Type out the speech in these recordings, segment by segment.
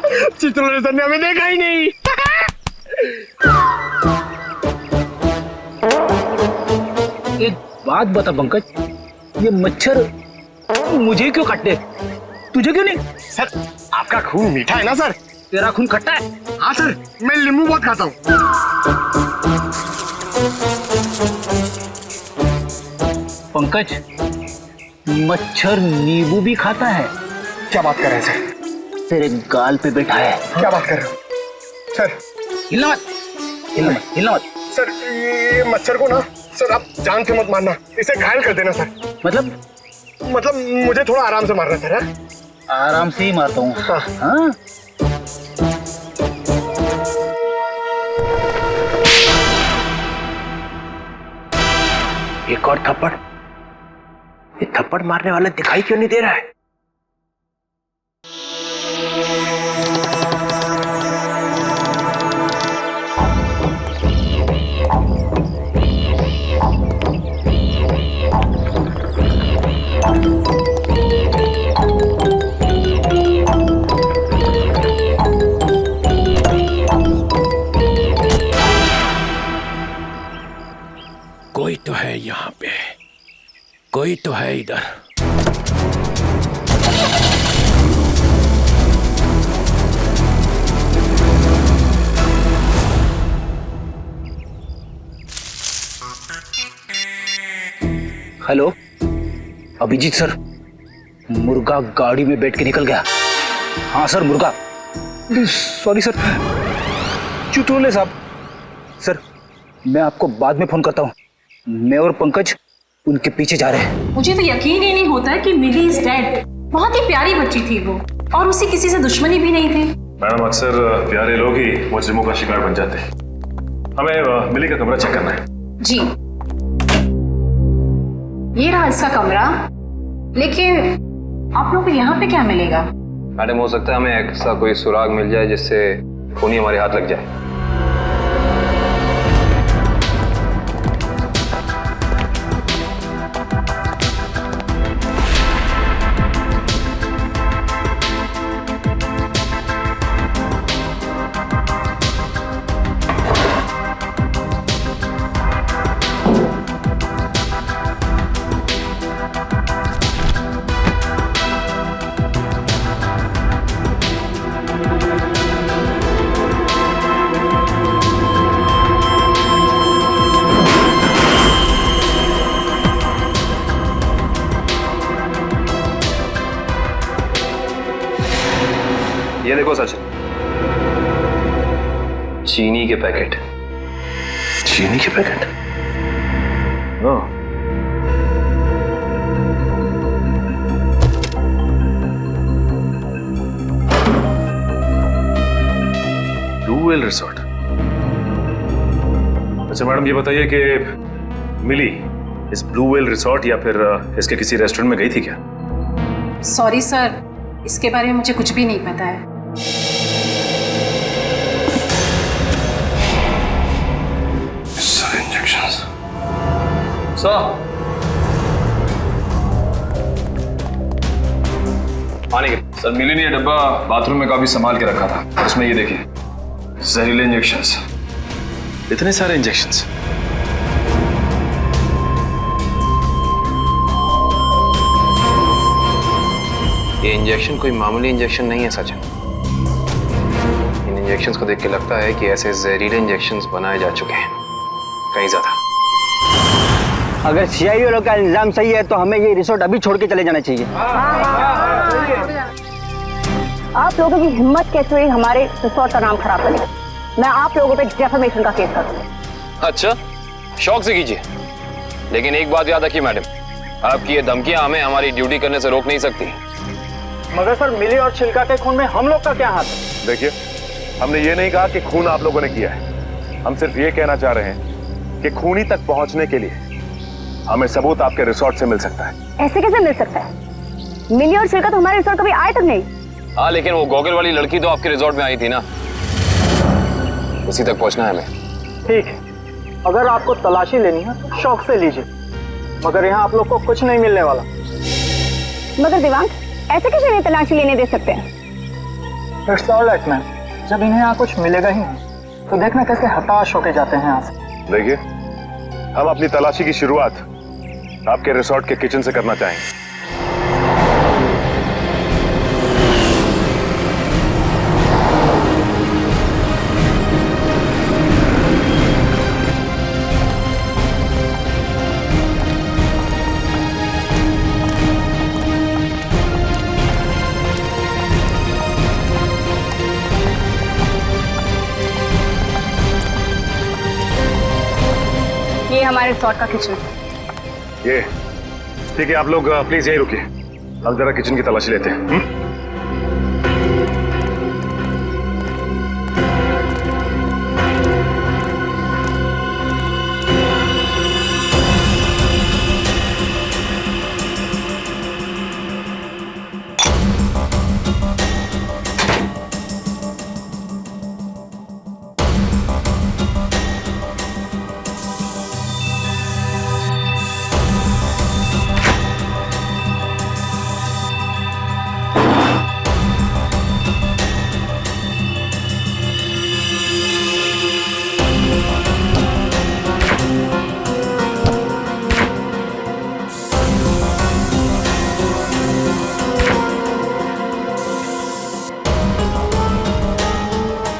चित्रों ने हमें देखा ही नहीं। एक बात बता पंकज, ये मच्छर मुझे क्यों काटते, तुझे क्यों नहीं? सर आपका खून मीठा है ना सर। तेरा खून खट्टा है। हाँ सर, मैं नींबू बहुत खाता हूँ। पंकज, मच्छर नींबू भी खाता है? क्या बात कर रहे हैं सर? तेरे गाल पे बैठा है। क्या बात कर रहे हो सर? हिलना मत, हिलना मत, हिलना मत। सर ये मच्छर को ना सर आप जान से मत मारना, इसे घायल कर देना सर। मतलब मुझे थोड़ा आराम से मारना सर। हाँ? आराम से ही मारता हूँ। हाँ। हाँ? एक और थप्पड़। ये थप्पड़ मारने वाला दिखाई क्यों नहीं दे रहा है? कोई तो है यहाँ पे, कोई तो है इधर। हेलो अभिजीत सर, मुर्गा गाड़ी में बैठ के निकल गया। हाँ सर, मुर्गा। सॉरी सर, चुटकुले साहब। सर मैं आपको बाद में फोन करता हूँ। मैं और पंकज उनके पीछे जा रहे हैं। मुझे तो यकीन ही नहीं होता कि मिली इज डेड। बहुत ही प्यारी बच्ची थी वो, और उसे किसी से दुश्मनी भी नहीं थी। मैडम अक्सर प्यारे लोग ही मुजरिमों का शिकार बन जाते हैं। हमें मिली का कमरा चेक करना है। जी, ये रहा इसका कमरा। लेकिन आप लोगों को यहाँ पे क्या मिलेगा? मैडम हो सकता है हमें ऐसा कोई सुराग मिल जाए जिससे खूनी हमारे हाथ लग जाए। ये देखो सचिन, चीनी के पैकेट। चीनी के पैकेट? हाँ। Blue whale resort. अच्छा मैडम ये बताइए कि मिली इस ब्लू व्हेल रिसोर्ट या फिर इसके किसी रेस्टोरेंट में गई थी क्या? सॉरी सर, इसके बारे में मुझे कुछ भी नहीं पता है। पानी के सर, मिली ने ये डब्बा बाथरूम में काफी संभाल के रखा था। उसमें ये देखिए जहरीले इंजेक्शंस। इतने सारे इंजेक्शंस? ये इंजेक्शन कोई मामूली इंजेक्शन नहीं है सचिन। इन इंजेक्शंस को देख के लगता है कि ऐसे जहरीले इंजेक्शंस बनाए जा चुके हैं, कहीं ज्यादा। अगर सीआईडी वालों का इल्जाम सही है तो हमें ये रिसोर्ट अभी छोड़ के चले जाना चाहिए। आप लोगों की हिम्मत कैसे हुई हमारे रिसोर्ट का नाम खराब करने? मैं आप लोगों पे डेफेमेशन का केस कर दूंगी। अच्छा, शौक से कीजिए, लेकिन एक बात याद रखिए मैडम, आपकी ये धमकियां हमें हमारी ड्यूटी करने से रोक नहीं सकती। मगर सर, मिली और छिलका के खून में हम लोग का क्या हाथ है? देखिए, हमने ये नहीं कहा कि खून आप लोगों ने किया है। हम सिर्फ ये कहना चाह रहे हैं कि खूनी तक पहुंचने के लिए हमें सबूत आपके रिसोर्ट से मिल सकता है। ऐसे कैसे मिल सकता है? मिली और छिलका तो हमारे रिसोर्ट कभी आए तक नहीं। हाँ, लेकिन वो गॉगल वाली लड़की तो आपके रिसोर्ट में आई थी ना, उसी तक पहुंचना है हमें। ठीक है, अगर आपको तलाशी लेनी है तो शौक से लीजिए, मगर यहाँ आप लोग को कुछ नहीं मिलने वाला। मगर दिवांग, ऐसे कैसे नहीं तलाशी लेने दे सकते हैं? इट्स ऑल राइट मैम, जब इन्हें यहाँ कुछ मिलेगा ही नहीं तो देखना कैसे हताश होके जाते हैं यहाँ से। देखिए, हम अपनी तलाशी की शुरुआत आपके रिसोर्ट के किचन से करना चाहेंगे। ये हमारे रिसोर्ट का किचन। ये ठीक है, आप लोग प्लीज यहीं रुकिए, हम जरा किचन की तलाशी लेते हैं।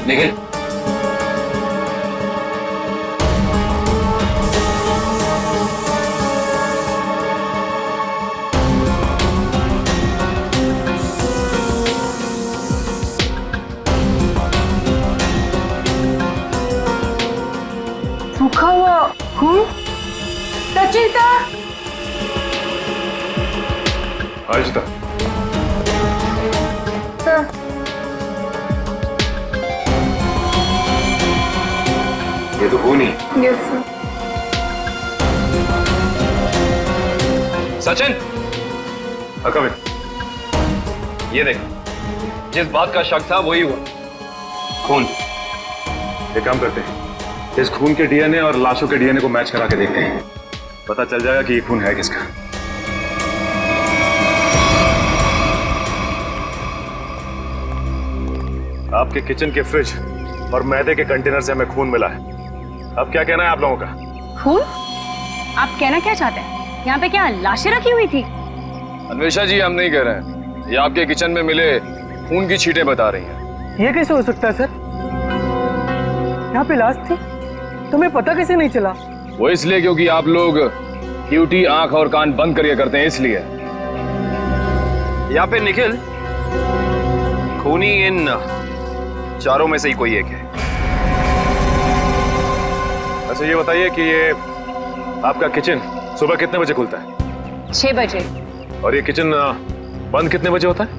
निखिल, सूखा हुआ खून। सचिन सर, आयुष्ता, सर ये तो खून ही। Yes sir. सचिन, कम ये देख, जिस बात का शक था वही हुआ, खून। एक काम करते हैं, इस खून के डीएनए और लाशों के डीएनए को मैच करा के देखते हैं, पता चल जाएगा कि ये खून है किसका। आपके किचन के फ्रिज और मैदे के कंटेनर से हमें खून मिला है। अब क्या कहना है आप लोगों का? खून? आप कहना क्या चाहते हैं? यहाँ पे क्या लाशें रखी हुई थी? अन्वेषा जी, हम नहीं कह रहे हैं, ये आपके किचन में मिले खून की छींटें बता रही हैं। ये कैसे हो सकता है सर? यहाँ पे लाश थी, तुम्हें पता कैसे नहीं चला? वो इसलिए क्योंकि आप लोग ड्यूटी आंख और कान बंद करके करते हैं, इसलिए। यहाँ पे निखिल, खूनी इन चारों में से ही कोई एक है। अच्छा ये बताइए कि ये आपका किचन सुबह कितने बजे खुलता है? 6 बजे। और ये किचन बंद कितने बजे होता है?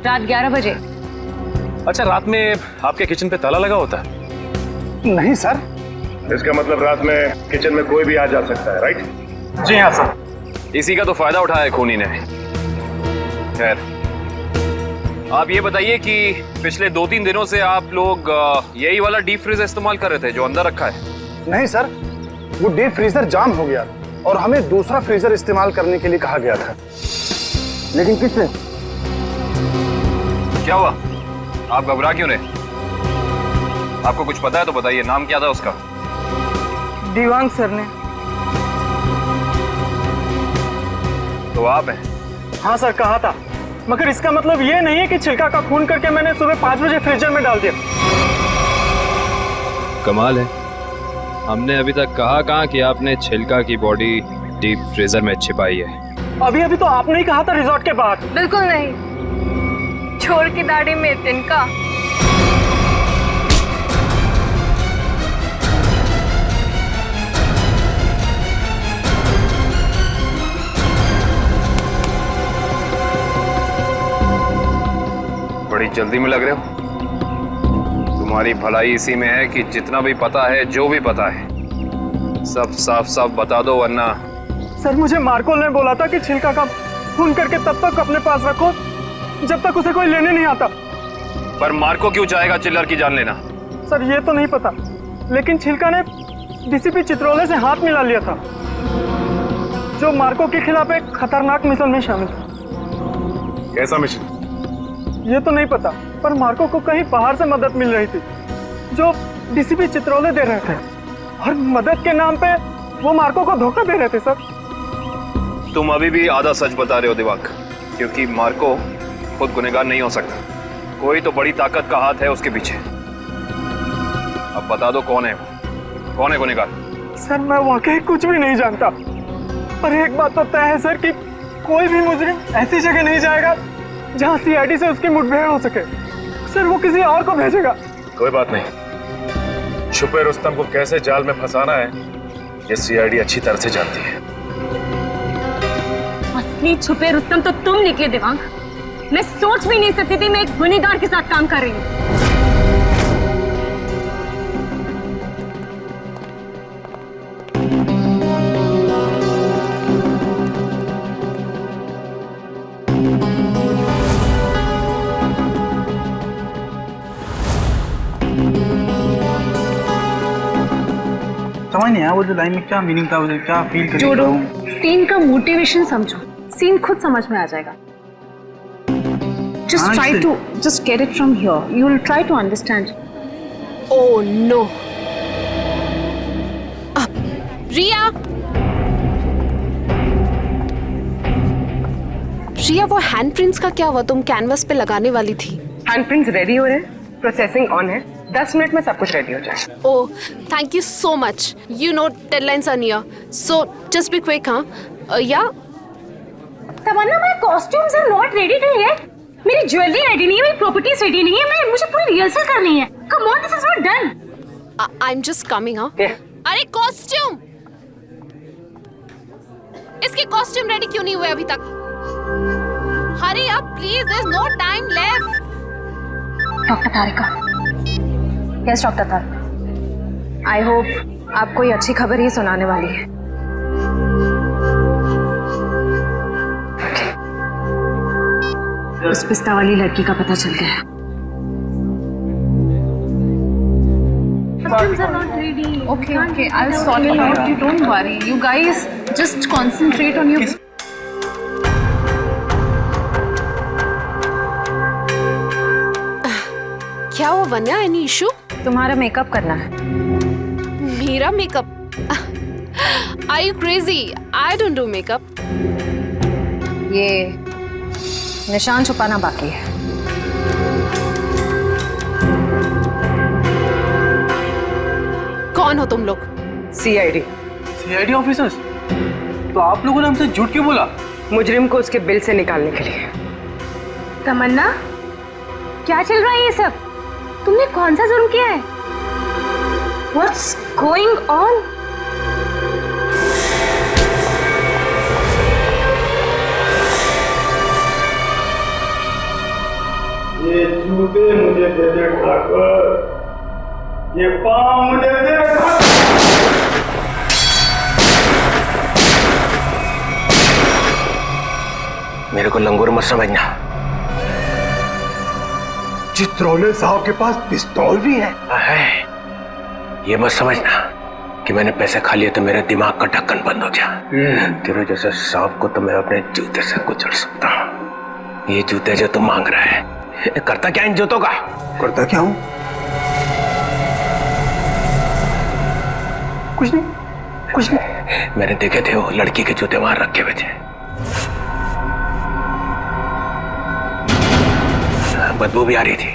रात 11 बजे। अच्छा, रात में आपके किचन पे ताला लगा होता है? नहीं सर। इसका मतलब रात में किचन में कोई भी आ जा सकता है, राइट? जी हाँ सर। इसी का तो फायदा उठाया है खूनी ने। खैर, आप ये बताइए कि पिछले 2-3 दिनों से आप लोग यही वाला डीप फ्रीजर इस्तेमाल कर रहे थे जो अंदर रखा है? नहीं सर, वो डीप फ्रीजर जाम हो गया और हमें दूसरा फ्रीजर इस्तेमाल करने के लिए कहा गया था। लेकिन किसने? क्या हुआ? आप घबरा क्यों रहे? आपको कुछ पता है तो बताइए, नाम क्या था उसका? दीवांग सर ने। तो आप हैं? हाँ सर, कहा था, मगर इसका मतलब ये नहीं है कि छिलका का खून करके मैंने सुबह 5 बजे फ्रीजर में डाल दिया। कमाल है, हमने अभी तक कहा कहाँ कि आपने छिलका की बॉडी डीप फ्रीजर में छिपाई है। अभी अभी तो आपने ही कहा था रिजॉर्ट के बाहर। बिल्कुल नहीं, छोड़ की दाढ़ी में तिनका। बड़ी जल्दी में लग रहे हो। तुम्हारी भलाई इसी में है कि जितना भी पता है, जो भी पता है, सब साफ साफ बता दो, वरना। सर, मुझे मार्को ने बोला था कि छिलका का खून करके तब तक अपने पास रखो जब तक उसे कोई लेने नहीं आता। पर मार्को क्यों चाहेगा चिल्लर की जान लेना? सर ये तो नहीं पता, लेकिन छिलका ने डीसीपी चित्रोले से हाथ मिला लिया था, जो मार्को के खिलाफ एक खतरनाक मिशन में शामिल था। कैसा मिशन? ये तो नहीं पता, पर मार्को को कहीं बाहर से मदद मिल रही थी जो डीसीपी चित्रोले दे रहे थे, और मदद के नाम पे वो मार्को को धोखा दे रहे थे सर। तुम अभी भी आधा सच बता रहे हो दिवाक, क्योंकि मार्को खुद गुनहगार नहीं हो सकता। कोई तो बड़ी ताकत का हाथ है उसके पीछे। अब बता दो कौन है गुनहगार? सर मैं वाकई कुछ भी नहीं जानता, पर एक बात तो तय है सर कि कोई भी मुजरिम ऐसी जगह नहीं जाएगा जहां सीआईडी से उसकी मुठभेड़ हो सके। सर वो किसी और को भेजेगा। कोई बात नहीं, छुपे रुस्तम को कैसे जाल में फंसाना है ये सीआईडी अच्छी तरह से जानती है। असली छुपे रुस्तम तो तुम निकले दिवांग। मैं सोच भी नहीं सकती थी मैं एक गुनहगार के साथ काम कर रही हूँ। समझ नहीं आया वो जो लाइन में क्या मीनिंग था, वो क्या फील कर जोड़ो, सीन का मोटिवेशन समझो, सीन खुद समझ में आ जाएगा। Just try to just get it from here. You will try to understand. Oh no. रिया, रिया वो हैंडप्रिंट्स का क्या हुआ? तुम कैनवस पे लगाने वाली थी। हैंडप्रिंट्स रेडी हो रहे हैं, प्रोसेसिंग ऑन है, 10 मिनट में सब कुछ रेडी हो जाएगा। Oh, thank you so much. You know deadlines are near, so just be quick. हाँ yeah Tamanna, my costumes are not ready too yet. मेरी ज्वेलरी रेडी नहीं है, मेरी प्रॉपर्टीज रेडी नहीं है, मुझे पूरी रिहर्सल करनी है। Come on, this is not done. I am just coming. हाँ अरे कॉस्ट्यूम, इसके कॉस्ट्यूम रेडी क्यों नहीं हुए अभी तक? Hurry up please, there is no time left. Doctor Tarika, yes doctor Tarika, I hope आप कोई अच्छी खबर ही सुनाने वाली है। उस पिस्ता वाली लड़की का पता चल गया। Okay, okay, I'll sort it out. You don't worry. You guys just concentrate on your. क्या हुआ वन्या, एनी इशू? तुम्हारा मेकअप करना है। मेरा makeup? Are you crazy? I don't do makeup. ये निशान छुपाना बाकी है। कौन हो तुम लोग? CID officers? तो आप लोगों ने हमसे झूठ क्यों बोला? मुजरिम को उसके बिल से निकालने के लिए। तमन्ना, क्या चल रहा है ये सब? तुमने कौन सा जुर्म किया है? What's going on? ये जूते मुझे दे दे ठाकुर, ये पाँव मुझे दे दे। मेरे को लंगूर मत समझना। चित्रोले साहब के पास पिस्तौल भी है। ये मत समझना कि मैंने पैसे खा लिए तो मेरे दिमाग का ढक्कन बंद हो गया। तेरे जैसे सांप को तो मैं अपने जूते से कुचल सकता हूँ। ये जूते जो तुम मांग रहा है, करता क्या इन जूतों का? करता क्या हूँ? कुछ नहीं। मैंने देखे थे वो लड़की के जूते वहां रखे हुए थे। बदबू भी आ रही थी।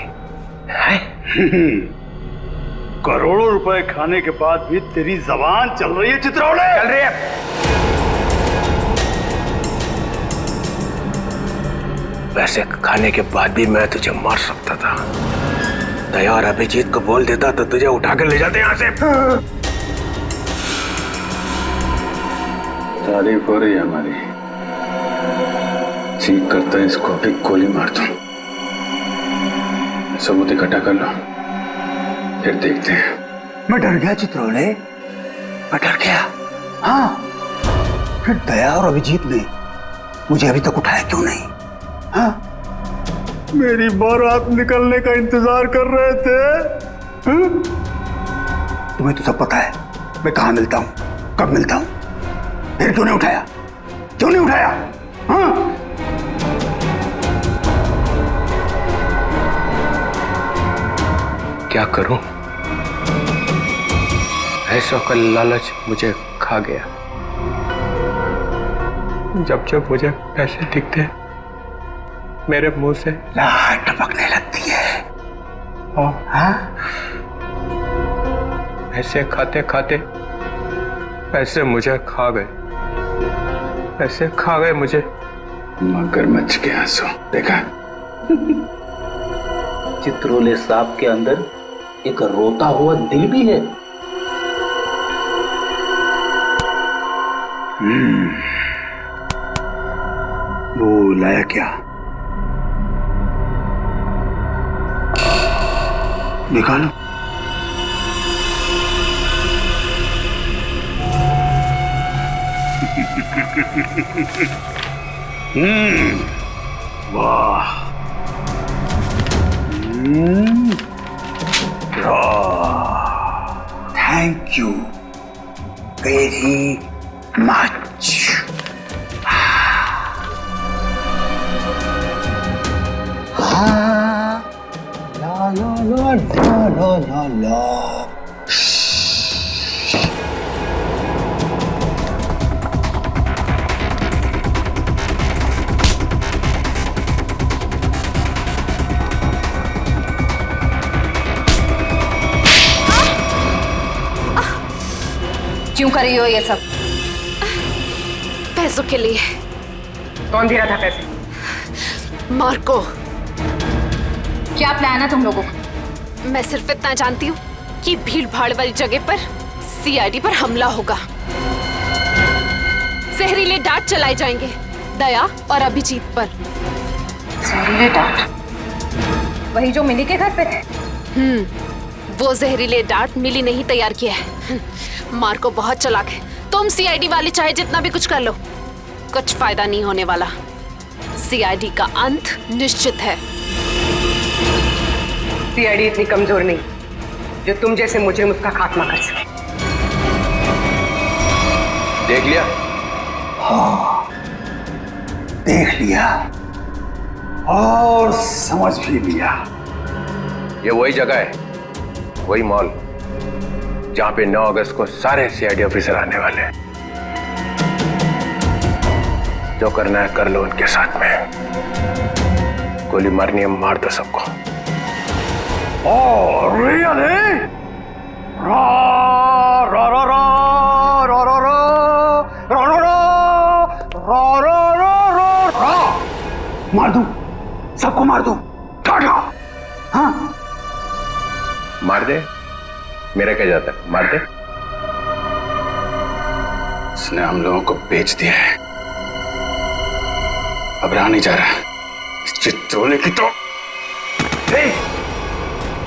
करोड़ों रुपए खाने के बाद भी तेरी जबान चल रही है चित्रोले? चल रही है। पैसे खाने के बाद भी मैं तुझे मार सकता था। दया और अभिजीत को बोल देता तो तुझे उठा कर ले जाते यहाँ से। तारीफ हो रही है हमारी। ठीक करता है इसको अभी गोली मार दूं। सबूत इकट्ठा कर लो, फिर देखते हैं। मैं डर गया चित्रोले, मैं डर गया। हाँ, फिर दया और अभिजीत ने मुझे अभी तक उठाया क्यों नहीं? हाँ? मेरी बारात निकलने का इंतजार कर रहे थे। हाँ? तुम्हें तो सब पता है मैं कहाँ मिलता हूँ, कब मिलता हूँ। फिर क्यों नहीं उठाया? क्यों नहीं उठाया? हाँ? क्या करूं? ऐसा का लालच मुझे खा गया। जब जब मुझे पैसे दिखते मेरे मुंह से लार टपकने लगती है। हाँ? पैसे खाते खाते पैसे मुझे खा गए, पैसे खा गए मुझे। मगरमच्छ के आंसू देखा? चित्रोले सांप के अंदर एक रोता हुआ दिल भी है। वो लाया क्या? निकालो। वाह। Thank you very much. हाँ, ला ला ला ला ला ला ला। क्यों कर रही हो ये सब? पैसों के लिए। कौन दे रहा था पैसे? मार्को। क्या प्लान है तुम लोगों का? मैं सिर्फ इतना जानती हूँ कि भीड़ भाड़ वाली जगह पर सीआईडी पर हमला होगा। जहरीले डांट चलाए जाएंगे दया और अभिजीत पर। जहरीले डांट? वही जो मिली के घर पे थे? वो जहरीले डांट मिली नहीं तैयार किया है। मार्को बहुत चालाक है। तुम सीआईडी वाले चाहे जितना भी कुछ कर लो, कुछ फायदा नहीं होने वाला। सीआईडी का अंत निश्चित है। सीआईडी इतनी कमजोर नहीं जो तुम जैसे मुजरिम उसका खात्मा कर सके। देख लिया? हाँ, देख लिया और समझ भी लिया। ये वही जगह है, वही मॉल जहां पे 9 अगस्त को सारे सीआईडी ऑफिसर आने वाले हैं। जो करना है कर लो उनके साथ में। गोली मारनी है मार दो सबको। Oh, really? Ra ra ra ra ra ra ra ra ra ra ra ra ra ra। मार दूं, सबको मार दूं, टाटा। हाँ, मार दे, मेरा क्या जाता है, मार दे। इसने हम लोगों को बेच दिया है, अब रहा नहीं जा रहा। इस चित्रोले की तो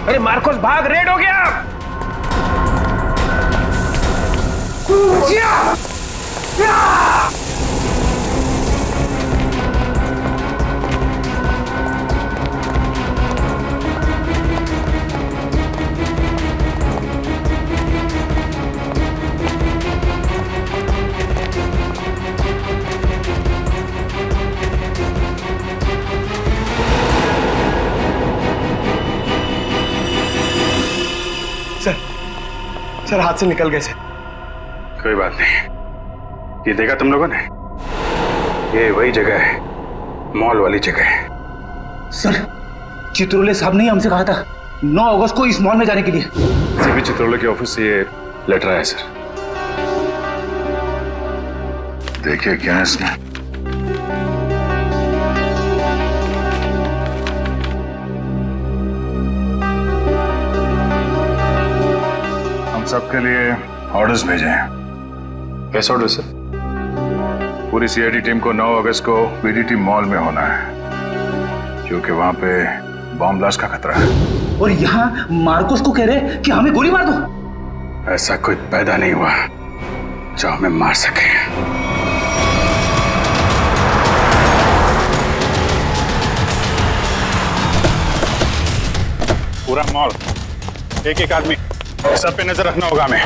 अरे मार्कोस भाग, रेड हो गया। सर हाथ से निकल गए सर। कोई बात नहीं, ये देखा तुम लोगों ने? ये वही जगह है, मॉल वाली जगह है। सर, चित्रोले साहब ने हमसे कहा था 9 अगस्त को इस मॉल में जाने के लिए। सीपी चित्रोले के ऑफिस से ये लेटर आया सर। देखिए क्या है इसमें। सबके लिए ऑर्डर्स भेजे हैं। कैसे ऑर्डर सर? पूरी सीआईडी टीम को 9 अगस्त को बीडीटी मॉल में होना है, क्योंकि वहां पे बॉम्ब ब्लास्ट का खतरा है। और यहाँ मार्कोस को कह रहे कि हमें गोली मार दो। ऐसा कोई पैदा नहीं हुआ जो हमें मार सके। पूरा मॉल, एक एक आदमी, सब पे नजर रखना होगा हमें।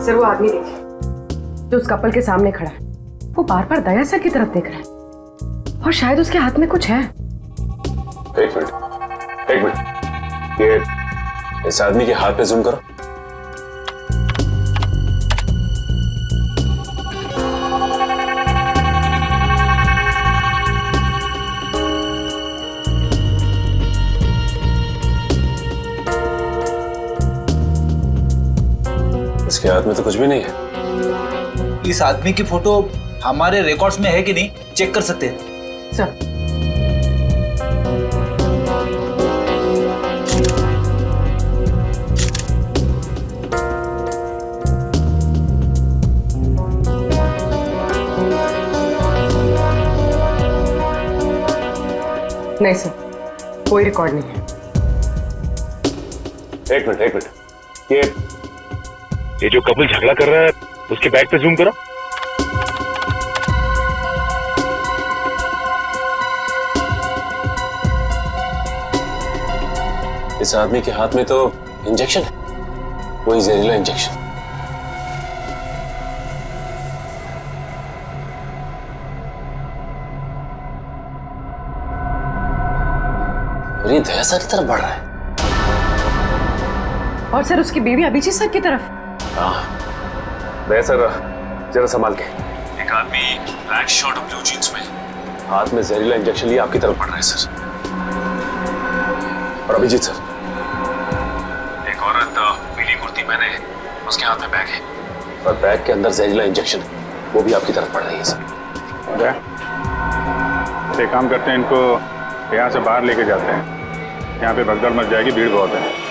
सर वो आदमी देखिए जो उस कपल के सामने खड़ा है, वो बार बार दया सर की तरफ देख रहा है और शायद उसके हाथ में कुछ है। एक मिनट, ये इस आदमी के हाथ पे जूम करो। इसके हाथ में तो कुछ भी नहीं है। इस आदमी की फोटो हमारे रिकॉर्ड्स में है कि नहीं, चेक कर सकते हैं सर नहीं सर, कोई रिकॉर्ड नहीं है। एक मिनट, ये जो कपल झगड़ा कर रहा है उसके बैग पे जूम करो। इस आदमी के हाथ में तो इंजेक्शन है, वही जहरीला इंजेक्शन। और ये दया सर की तरफ बढ़ रहा है। और सर उसकी बीवी अभिजीत सर की तरफ। दया सर जरा संभाल के। एक आदमी ब्लैक शर्ट और ब्लू जींस में हाथ में जहरीला इंजेक्शन लिए आपकी तरफ बढ़ रहा है सर। और अभिजीत सर, एक औरत पीली कुर्ती पहने है, उसके हाथ में बैग है और बैग के अंदर जहरीला इंजेक्शन है, वो भी आपकी तरफ बढ़ रही है सर। एक काम करते हैं, इनको यहाँ से बाहर लेके जाते हैं। यहाँ पे भगदड़ मच जाएगी, भीड़ बहुत है।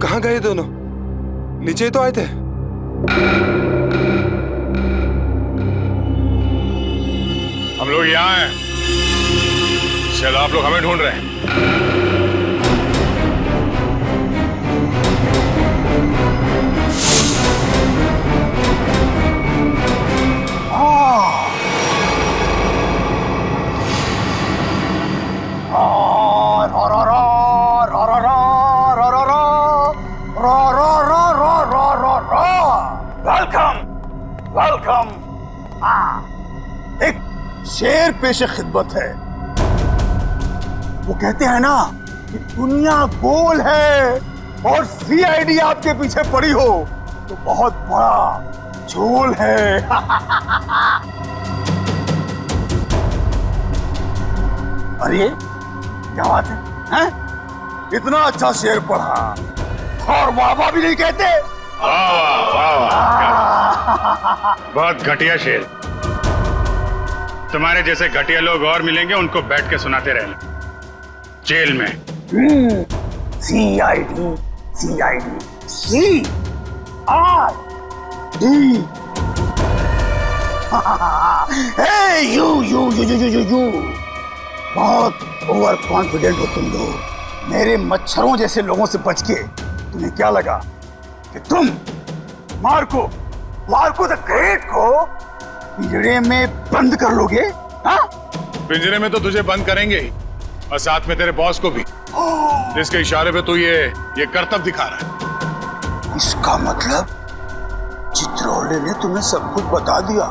कहाँ गए दोनों? नीचे तो आए थे। हम लोग यहाँ हैं, शायद आप लोग हमें ढूंढ रहे हैं। वेलकम। एक शेर पेशे खिदमत है। वो कहते हैं ना कि दुनिया गोल है और सीआईडी आपके पीछे पड़ी हो तो बहुत बड़ा झोल है। अरे क्या बात है, हैं? इतना अच्छा शेर पढ़ा और वाह भी नहीं कहते। बहुत घटिया शेर। तुम्हारे जैसे घटिया लोग और मिलेंगे, उनको बैठ के सुनाते रहना जेल में। CID CID C R D. You you you you you you बहुत ओवर कॉन्फिडेंट हो तुम लोग। मेरे मच्छरों जैसे लोगों से बच के तुम्हें क्या लगा कि तुम मार्को द ग्रेट को पिंजरे में बंद कर लोगे? हाँ? पिंजरे में तो तुझे बंद करेंगे ही, और साथ में तेरे बॉस को भी, जिसके इशारे पे तू ये करतब दिखा रहा है। इसका मतलब चित्रोले ने तुम्हें सब कुछ बता दिया।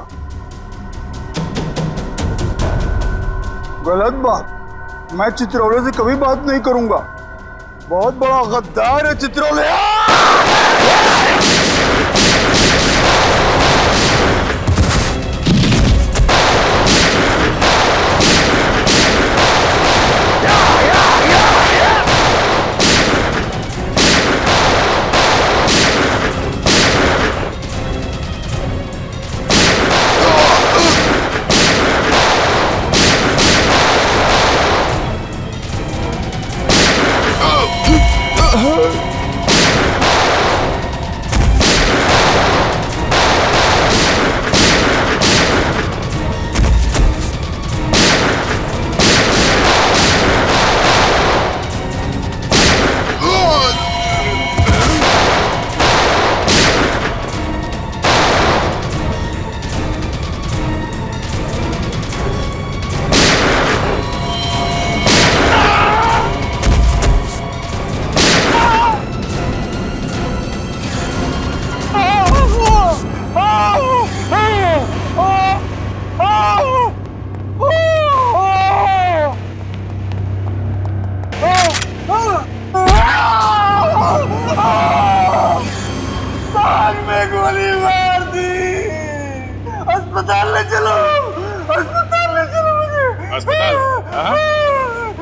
गलत बात, मैं चित्रोले से कभी बात नहीं करूंगा। बहुत बड़ा गद्दार है चित्रोले।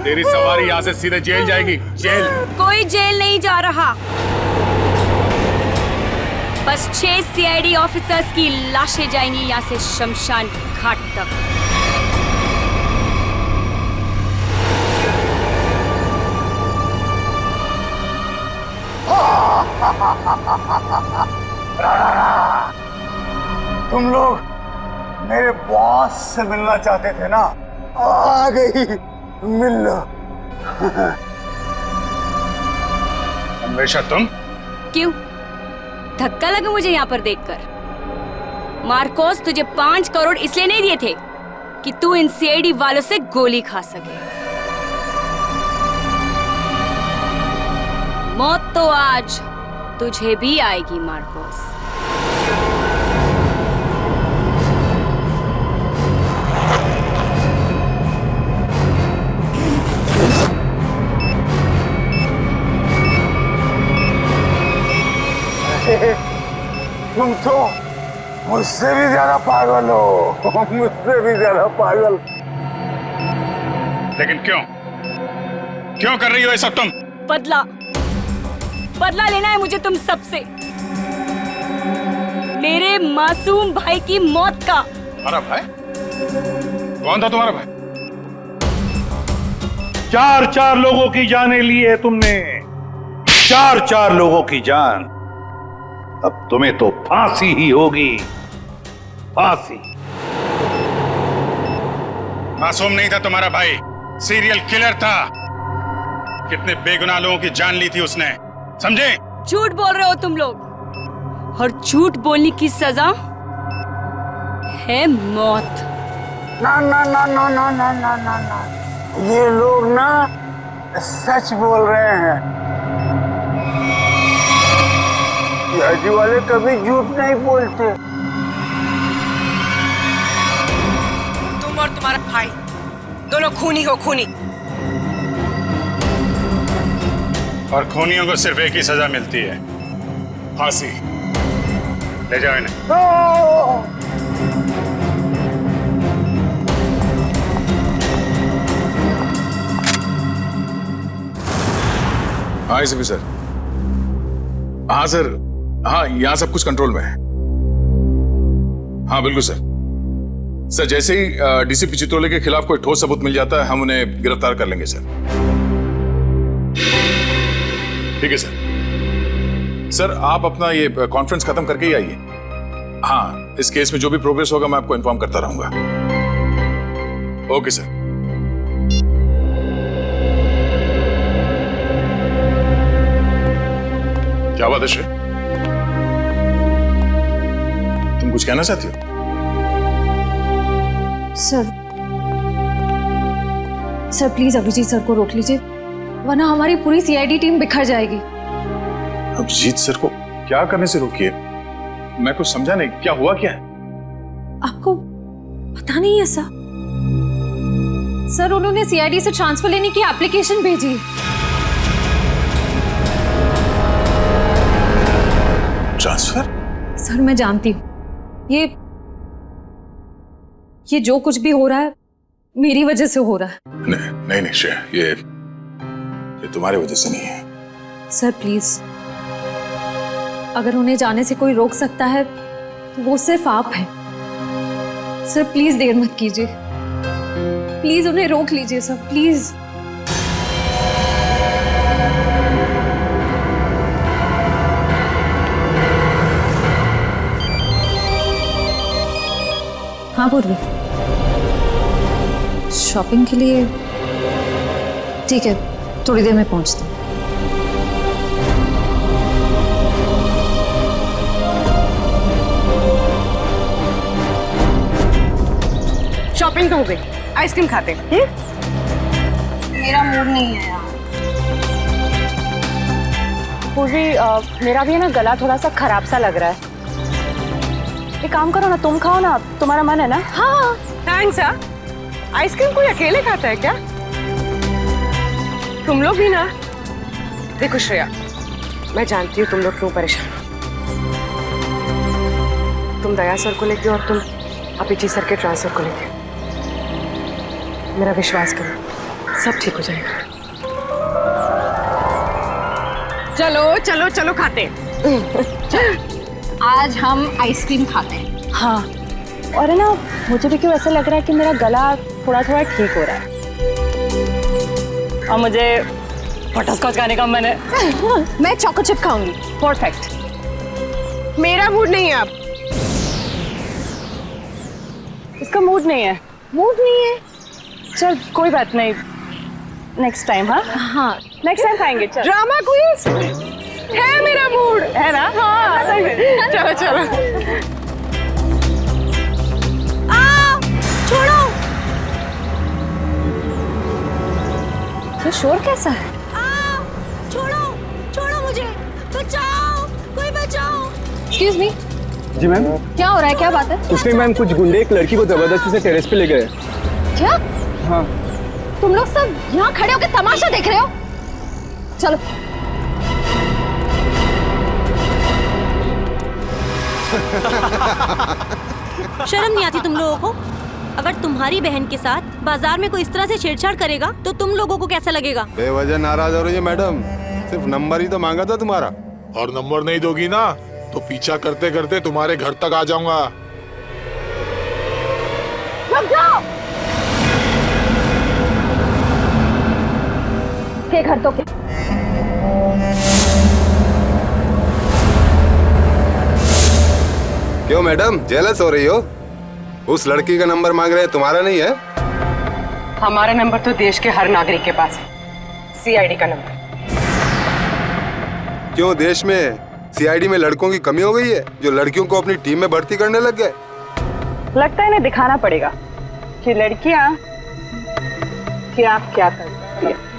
तेरी सवारी यहाँ से सीधे जेल जाएगी, जेल। कोई जेल नहीं जा रहा, बस 6 सीआईडी ऑफिसर्स की लाशें जाएंगी यहाँ से शमशान घाट तक। तुम लोग मेरे बॉस से मिलना चाहते थे ना, आ गई, मिल लो। हमेशा तुम? क्यों धक्का लगा मुझे यहाँ पर देखकर? मार्कोस तुझे 5 करोड़ इसलिए नहीं दिए थे कि तू इन सीआईडी वालों से गोली खा सके। मौत तो आज तुझे भी आएगी मार्कोस। तुम तो मुझसे भी ज्यादा पागल हो, मुझसे भी ज्यादा पागल। लेकिन क्यों क्यों कर रही हो ये सब तुम? बदला लेना है मुझे तुम सबसे, मेरे मासूम भाई की मौत का। तुम्हारा भाई? कौन था तुम्हारा भाई? 4 लोगों की जानें ली है तुमने, 4 लोगों की जान। अब तुम्हें तो फांसी ही होगी, फांसी। मासूम नहीं था तुम्हारा भाई, सीरियल किलर था। कितने बेगुनाह लोगों की जान ली थी उसने, समझे? झूठ बोल रहे हो तुम लोग, और झूठ बोलने की सजा है मौत। ना ना ना ना ना ना ना ना ना, ये लोग ना सच बोल रहे हैं। सीआईडी वाले कभी झूठ नहीं बोलते। तुम और तुम्हारा भाई दोनों खूनी हो, खूनी। और खूनियों को सिर्फ एक ही सजा मिलती है, फांसी। ले जाओ इन्हें। हाँ एसीपी सर। हाँ सर, हाँ यहाँ सब कुछ कंट्रोल में है। हाँ बिल्कुल सर। सर जैसे ही डीसीपी चित्रोले के खिलाफ कोई ठोस सबूत मिल जाता है हम उन्हें गिरफ्तार कर लेंगे सर। ठीक है सर। सर आप अपना ये कॉन्फ्रेंस खत्म करके ही आइए। हाँ, इस केस में जो भी प्रोग्रेस होगा मैं आपको इन्फॉर्म करता रहूंगा। Okay sir. क्या बात है श्रेय, तुम कुछ कहना चाहती हो? सर प्लीज अभिजीत सर को रोक लीजिए, वरना हमारी पूरी सीआईडी टीम बिखर जाएगी। अभिजीत सर को क्या करने से रोकिए? मैं कुछ समझा नहीं, क्या हुआ क्या है? आपको पता नहीं है सर? सर उन्होंने सीआईडी से ट्रांसफर लेने की एप्लीकेशन भेजी। ट्रांसफर? सर मैं जानती हूँ ये जो कुछ भी हो रहा है मेरी वजह से हो रहा है। नहीं नहीं श्रेया, ये तुम्हारी वजह से नहीं है। सर प्लीज, अगर उन्हें जाने से कोई रोक सकता है तो वो सिर्फ आप हैं। सर प्लीज देर मत कीजिए, प्लीज उन्हें रोक लीजिए सर, प्लीज। हाँ पूर्वी, शॉपिंग के लिए? ठीक है, थोड़ी देर में पहुंचती हूँ। शॉपिंग तो हो गई, आइसक्रीम खाते हैं। मेरा मूड नहीं है यार। पूर्वी, मेरा भी है ना गला थोड़ा सा खराब सा लग रहा है। एक काम करो ना, तुम खाओ ना, तुम्हारा मन है ना? हाँ थैंक्स। आइसक्रीम कोई अकेले खाता है क्या? तुम लोग भी ना। देखो श्रेया, मैं जानती हूँ तुम लोग क्यों परेशान हो। तुम दया सर को लेके और तुम अभिजीत सर के ट्रांसफर को लेके। मेरा विश्वास करो, सब ठीक हो जाएगा। चलो चलो चलो खाते आज हम आइसक्रीम खाते हैं। हाँ, और है ना, मुझे भी क्यों ऐसा लग रहा है कि मेरा गला थोड़ा थोड़ा ठीक हो रहा है। और मुझे बटरस्कॉच खाने का मन है। मैं चोको चिप खाऊंगी। परफेक्ट। मेरा मूड नहीं है अब। इसका मूड नहीं है। मूड नहीं है? चल कोई बात नहीं, नेक्स्ट टाइम। हाँ हाँ, नेक्स्ट टाइम खाएंगे। चल। ड्रामा क्वींस है मेरा मूड, है ना? हाँ चलो चलो। छोड़ो। ये शोर कैसा है? छोड़ो छोड़ो मुझे, बचाओ, कोई बचाओ। Excuse me. जी मैम। क्या हो रहा है, क्या बात है? कुछ नहीं मैम, कुछ गुंडे एक लड़की को जबरदस्ती से टेरेस पे ले गए। क्या? हाँ। तुम लोग सब यहाँ खड़े होकर तमाशा देख रहे हो? चलो। शर्म नहीं आती तुम लोगों को? अगर तुम्हारी बहन के साथ बाजार में कोई इस तरह से छेड़छाड़ करेगा तो तुम लोगों को कैसा लगेगा? बेवजह नाराज हो रही है मैडम, सिर्फ नंबर ही तो मांगा था तुम्हारा। और नंबर नहीं दोगी ना तो पीछा करते करते तुम्हारे घर तक आ जाऊंगा। रुक जाओ। के घर तो के। क्यों मैडम, जेलस हो रही हो? उस लड़की का नंबर मांग रहे हैं, तुम्हारा नहीं है? हमारा नंबर तो देश के हर नागरिक के पास है, सीआईडी का नंबर। क्यों, देश में सीआईडी में लड़कों की कमी हो गई है जो लड़कियों को अपनी टीम में भर्ती करने लग गए? लगता है इन्हें दिखाना पड़ेगा कि लड़कियां क्या क्या करती हैं।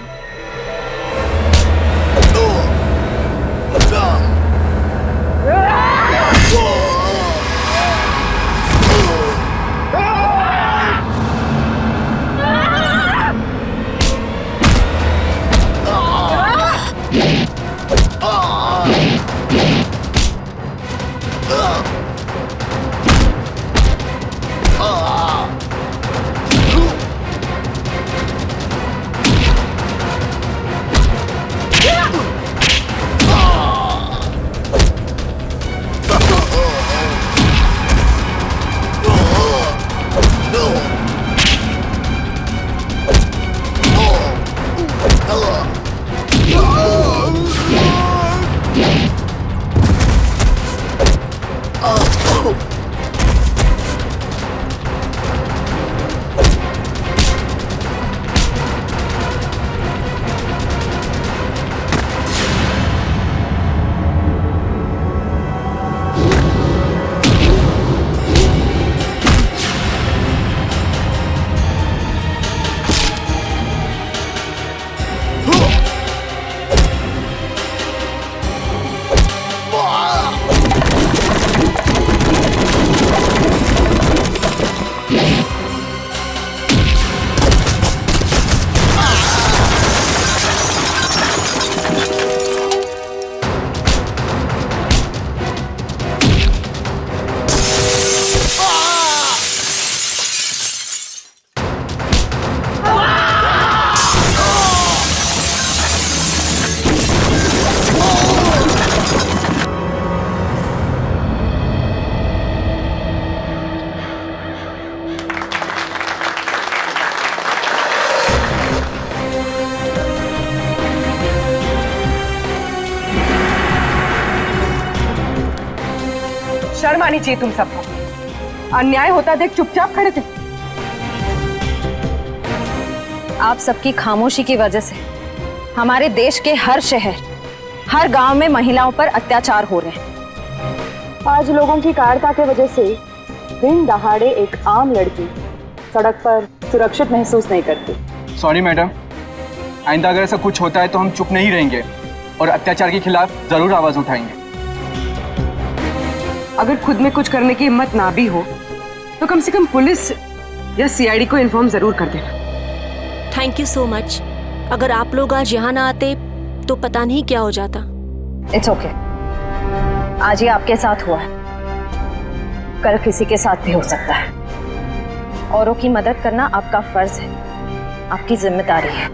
शर्म आनी चाहिए तुम सबको। अन्याय होता देख चुपचाप खड़े थे। आप सबकी खामोशी की वजह से हमारे देश के हर शहर, हर गांव में महिलाओं पर अत्याचार हो रहे हैं। आज लोगों की कायरता की वजह से दिन दहाड़े एक आम लड़की सड़क पर सुरक्षित महसूस नहीं करती। सॉरी मैडम, आइंदा अगर ऐसा कुछ होता है तो हम चुप नहीं रहेंगे और अत्याचार के खिलाफ जरूर आवाज उठाएंगे। अगर खुद में कुछ करने की हिम्मत ना भी हो तो कम से कम पुलिस या सीआईडी को इन्फॉर्म जरूर कर देना। Thank you so much. अगर आप लोग आज यहाँ ना आते तो पता नहीं क्या हो जाता। It's okay. आज ये आपके साथ हुआ है, कल किसी के साथ भी हो सकता है। औरों की मदद करना आपका फर्ज है। आपकी जिम्मेदारी है।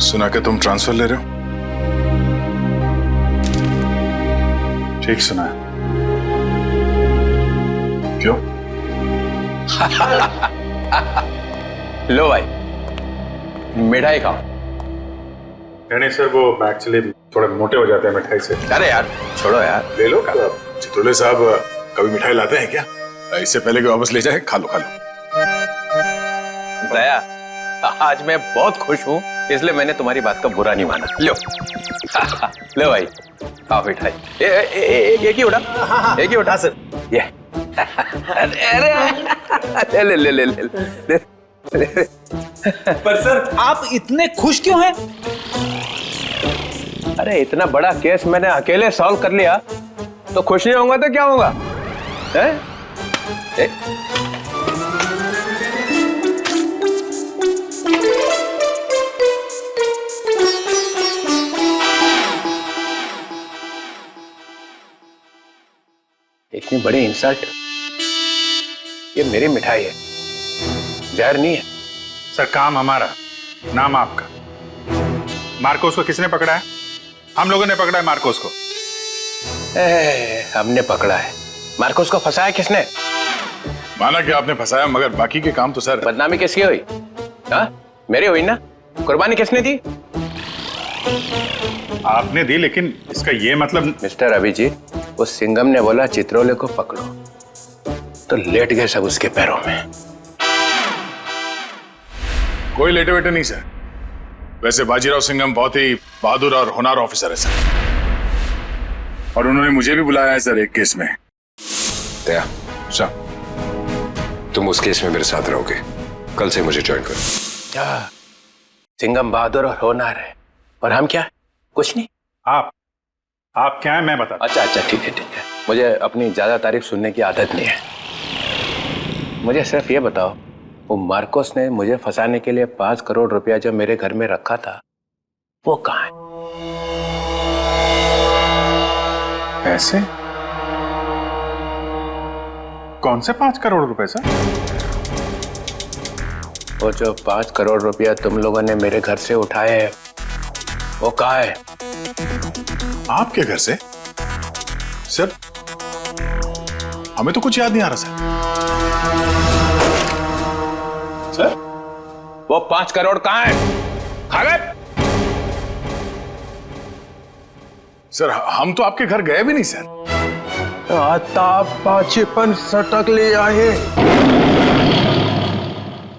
सुना कि तुम ट्रांसफर ले रहे हो? ठीक सुना है। क्यों? लो भाई, मिठाई खाओ। नहीं सर, वो एक्चुअली थोड़े मोटे हो जाते हैं मिठाई से। अरे यार छोड़ो यार, ले लो। चित्रोले साहब कभी मिठाई लाते हैं क्या? इससे पहले कि वापस ले जाए, खा लो खा लो। दया, आज मैं बहुत खुश हूँ, इसलिए मैंने तुम्हारी बात का बुरा नहीं माना। लो लो भाई, खाओ मिठाई। एक ही उठा, एक ही उठा सर। ये अरे ले ले ले ले ले। पर सर आप इतने खुश क्यों हैं? अरे इतना बड़ा केस मैंने अकेले सॉल्व कर लिया, तो खुश नहीं होऊंगा तो क्या होगा? इतनी बड़ी इंसल्ट, ये मेरी मिठाई है, जहर नहीं है। सर काम हमारा, नाम आपका। मार्कोस को किसने पकड़ा है? हम लोगों ने पकड़ा है मार्कोस को। हमने पकड़ा है। मार्कोस को फंसाया किसने? माना कि आपने फंसाया, मगर बाकी के काम तो सर। बदनामी किसकी हुई? हाँ मेरी हुई ना। कुर्बानी किसने दी? आपने दी, लेकिन इसका ये मतलब। मिस्टर अभिजीत, उस सिंघम ने बोला चित्रोले को पकड़ो, तो लेट गए सब उसके पैरों में। कोई लेटे वेटे नहीं सर। वैसे बाजीराव सिंघम बहुत ही बहादुर और होनहार ऑफिसर है सर, और उन्होंने मुझे भी बुलाया है सर एक केस में। दया, तुम उस केस में मेरे साथ रहोगे। कल से मुझे ज्वाइन करो। क्या सिंघम बहादुर और होनहार है, और हम क्या? कुछ नहीं। आप क्या है मैं बता। अच्छा ठीक है ठीक है। मुझे अपनी ज्यादा तारीफ सुनने की आदत नहीं है। मुझे सिर्फ ये बताओ, वो मार्कोस ने मुझे फंसाने के लिए 5 करोड़ रुपया जो मेरे घर में रखा था, वो कहाँ है? पैसे? कौन से 5 करोड़ रुपए सर? वो जो 5 करोड़ रुपया तुम लोगों ने मेरे घर से उठाए हैं, वो कहाँ है? आपके घर से? सर हमें तो कुछ याद नहीं आ रहा सर। वो 5 करोड़ कहाँ है? खा गए? सर हम तो आपके घर गए भी नहीं सर। आता 5 सटक ले आए।